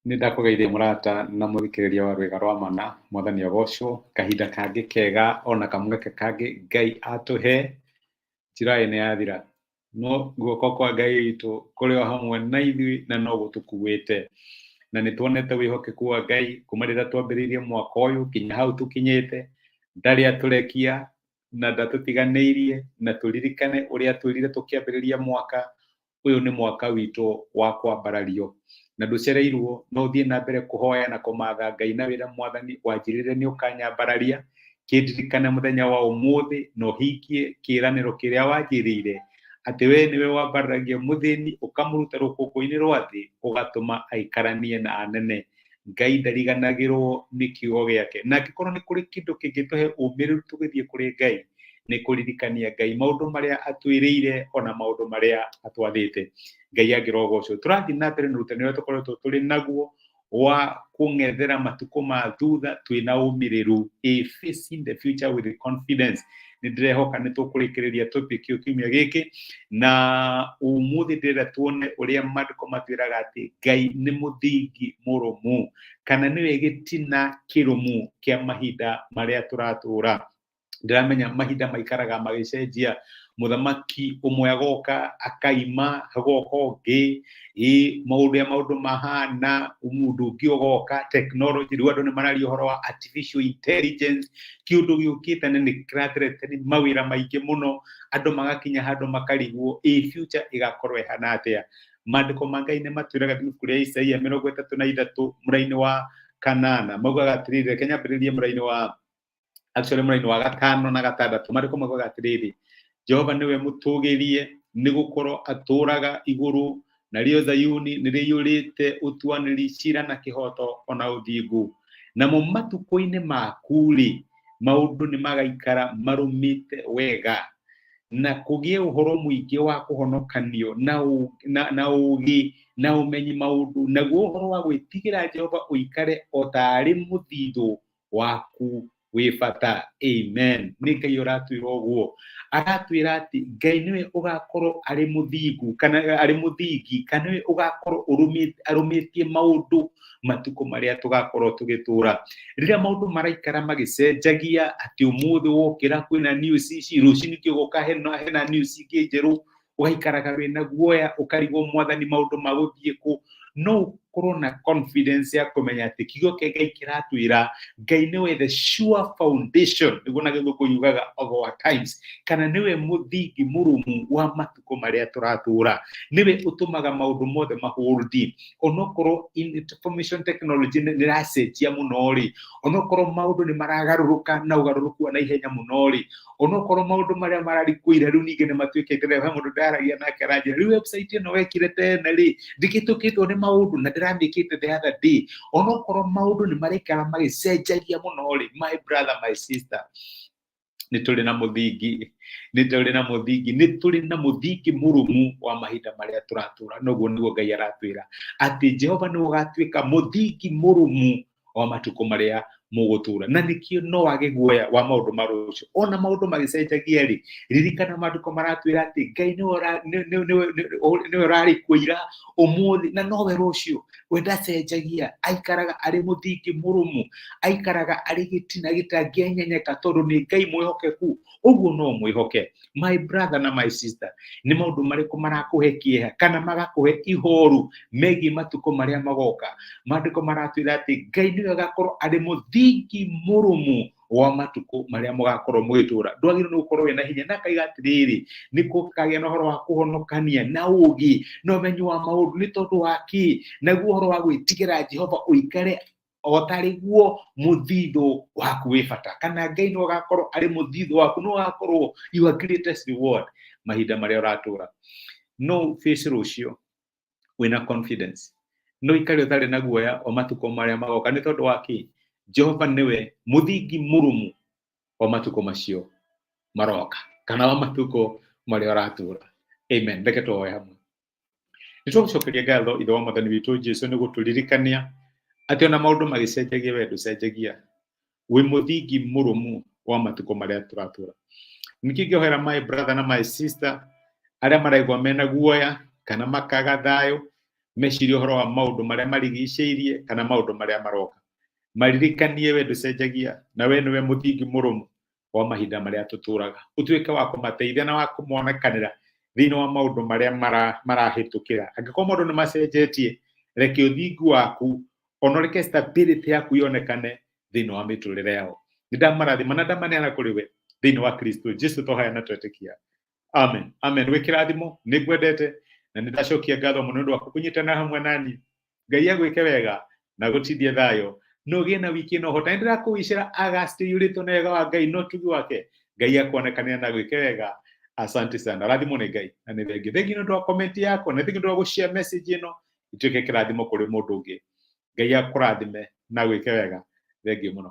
Nĩndakũgeithia mũrata na mũthikĩrĩria wa rwĩga rwa mana, mwathani agocwo, kahinda kangĩ kega ona kamweke kangĩ Ngai atũhe, njĩra nĩ yathira, no guoko kwa Ngai witũ kũrĩ o hamwe na ithuĩ na no gũtũkuĩte, na nĩtuonete wĩhokeku wa Ngai kuma rĩrĩa twambĩrĩirie mwaka ũyũ nginya hau tũkinyĩte, ndarĩ atũrekia na ndatũtiganĩirie, na tũririkane ũrĩa twĩrire tũkĩambĩrĩria mwaka ũyũ nĩ mwaka witũ wa kwambarario, na ndũcereirwo no thiĩ na mbere kũhoya na kũmatha Ngai na wĩra mwathani wanjĩrĩire nĩ ũkanyambararia, kĩndirikane mũthenya wa ũmũthĩ na ũhingie kĩĩranĩro kĩrĩa wanjĩrĩire atĩ we nĩwe wambararagia mũthĩni ũkamũruta rũkũngũ-inĩ rwa thĩ ũgatũma aikaranie na anene. Ngai ndariganagĩrwo nĩ kiugo gĩake, na angĩkorwo nĩ kũrĩ kĩndũ kĩngĩtũhe ũmĩrĩru tũgĩthiĩ kũrĩ Ngai nĩ kũririkania Ngai maũndũ marĩa atwĩrĩire ona maũndũ marĩa atwathĩte. Ngai agĩrogocwo. Tũrathiĩ na mbere na ũrutani ũrĩa tũkoretwo tũrĩ naguo wa kũng'ethera matukũ ma thutha twĩna ũmĩrĩru, facing the future with confidence. Nĩndĩrehoka nĩtũkũrĩkĩrĩria topic ĩyo kiumia gĩkĩ, na ũmũthĩ ndĩrenda tuone ũrĩa maandĩko matwĩraga atĩ Ngai nĩ mũthingi mũrũmu, kana nĩwe gĩtina kĩrũmu kĩa mahinda marĩa tũratũũra. Ndĩramenya mahinda maikaraga magĩcenjia, mũthamaki ũmwe agoka akaima, hagoka ũngĩ, maũndũ mahana, mũndũ ũngĩ ũgoka, technology, rĩu andũ nĩmararia ũhoro wa artificial intelligence, kĩũndũ gĩũkĩte na nĩkĩrathreaten mawĩra maingĩ mũno, andũ magakinya handũ makarigwo future ĩgakorwo ĩhana atĩa. Maandĩko ma Ngai nĩmatwĩraga ibuku rĩa Isaia 33 mũraini wa 8 maugaga atĩrĩrĩ, reke nyambĩrĩrie mũraini wa mũraini wa 5 na 6, maandĩko maugaga atĩrĩrĩ, Jehova nĩwe mũtũgĩrie nĩgũkorwo atũraga igũrũ, narĩo Zayuni nĩrĩiyũrĩte ũtuanĩri, cira na kĩhoto ona ũthingu. Namo matukũ-inĩ maku-rĩ, maũndũ nĩmagaikara marũmĩte wega, na kũgĩe ũhoro mũingĩ wa kũhonokanio na ũũgĩ na ũmenyi maũndũ, naguo ũhoro wa gwĩtigĩra Jehova ũikare o tarĩ mũthithũ waku wĩ bata. Amen. Nĩ Ngai ũratwĩra ũguo, aratwĩra atĩ Ngai nĩwe ũgakorwo arĩ mũthingu kana arĩ mũthingi, kana nĩwe ũgakorwo arũmĩtie maũndũ matukũ marĩa tũgakorwo tũgĩtũũra. Rĩrĩa maũndũ maraikara magĩcenjagia atĩ ũmũthĩ wokĩra kwĩna news ici, rũciinĩ kĩgoka hena news ingĩ njerũ, ũgaikaraga wĩna guoya ũkarigwo mwathani maũndũ magũthiĩ kũ. No ũkorwo na confidence ya kũmenya atĩ kiugo kĩa Ngai kĩratwĩra Ngai nĩwe the sure foundation, nĩguo na gĩthũngũ yugaga of our times, kana nĩwe mũthingi mũrũmu wa matukũ marĩa tũratũũra, nĩwe ũtũmaga maũndũ mothe mahũrdi. Onokorwo information technology nĩracenjia mũno-rĩ, onokorwo maũndũ nĩmaragarũrũka na ũgarũrũku wa naihenya mũno-rĩ, onokorwo maũndũ marĩa mararikũira rĩu ningĩ nĩmatuĩkĩte rĩu mũndũ ndaragia nake aranjĩra rĩu website ĩno wekire tene-rĩ ndĩkĩtũkĩtwo nĩ maũndũ na ndĩramĩkĩte the other day. Onokorwo maũndũ nĩmaraikara magĩcenjagia mũno-rĩ, my brother, my sister, nĩtũrĩ na mũthingi, nĩtũrĩ na mũthingi mũrũmu wa mahinda marĩa tũratũũra. Noguo nĩguo Ngai aratwĩra atĩ Jehova nĩwe ũgatuĩka mũthingi mũrũmu wa matukũ marĩa mũgũtũũra, na nĩkĩo no wage guoya wa maũndũ ma rũciũ. Ona maũndũ magĩcenjagia-rĩ, ririkana maandĩko maratwĩra atĩ Ngai nĩwe ũrarĩ kũira, ũmũthĩ na nowe rũciũ. We ndacenjagia, aikaraga arĩ mũthingi mũrũmu, aikaraga arĩ gĩtina gĩtangĩenyenyeka tondũ nĩ Ngai mwĩhokeku. Ũguo no mwĩhoke. My brother na my sister, nĩ maũndũ marĩkũ marakũhe kĩeha kana magakũhe ihoru megiĩ matukũ marĩa magoka? Maandĩko maratwĩra atĩ Ngai nĩwe agakorwo arĩ mũthingi mũrũmu wa matukũ marĩa mũgakorwo mũgĩtũũra. Ndwagĩrĩirwo nĩ gũkorwo wĩna hinya, na akaiga atĩrĩrĩ, nĩkũkagĩa na ũhoro wa kũhonokania na ũũgĩ na ũmenyi wa maũndũ. Nĩ tondũ wa kĩ? Naguo ũhoro wa gwĩtigĩra Jehova ũikare o tarĩ guo mũthithũ waku wĩ bata, kana Ngai nĩwe ũgakorwo arĩ mũthithũ waku, nĩwe ũgakorwo your greatest reward mahinda marĩa ũratũũra. No face rũciũ wĩna confidence, no ikare ũtarĩ na guoya o matukũ marĩa magoka. Nĩ tondũ wa kĩ? Jehova nĩwe mũthingi mũrũmu wa matukũ macio maroka, kana wa matukũ marĩa ũratũũra. Amen. Reke tũhoe hamwe. Nĩtũgũcokeria ngatho ithe wa Mwathani witũ Jesũ nĩ gũtũririkania atĩ ona maũndũ magĩcenjagia we ndũcenjagia. Wĩ mũthingi mũrũmu wa matukũ marĩa tũratũũra. Ningĩ ngĩhoera my brother na my sister arĩa maraigua mena guoya kana makaga thayũ meciria ũhoro wa maũndũ marĩa marigicĩirie kana maũndũ marĩa maroka. Maririkanie we ndũcenjagia na we nĩwe mũthingi mũrũmu wa mahinda marĩa tũtũũraga. Ũtuĩke wa kũmateithia na wa kũmonekanĩra thĩinĩ wa maũndũ marĩa marahĩtũkĩra. Angĩkorwo maũndũ nĩ macenjetie, reke ũthingu waku ona reke stability yaku yonekane thĩinĩ wa mĩtũrĩre yao. Nĩndamarathima na ndamaneana kũrĩ we thĩinĩ wa Kristo Jesũ tũhoya na twetĩkia. Amen. Amen. Wĩ kĩrathimo nĩngwendete na nĩndacokia ngatho mũno nĩ ũndũ wa kũnyitana hamwe nani. Ngai agwĩke wega na gũtindie thayũ. No gĩe na wiki ĩno hota. Nĩndĩrakũwicĩra August yũrĩtwo na wega wa Ngai no tugi wake. Ngai akuonekanĩra na gwĩke wega. Asante sana. Rathimo nĩ Ngai na nĩ thengi. Thengi nĩ ũndũ wa comment yako na thengi nĩ ũndũ wa gũshare message ĩno ituĩke kĩrathimo kũrĩ mũndũ ũngĩ. Ngai akũrathime na gwĩke wega. Thengi mũno.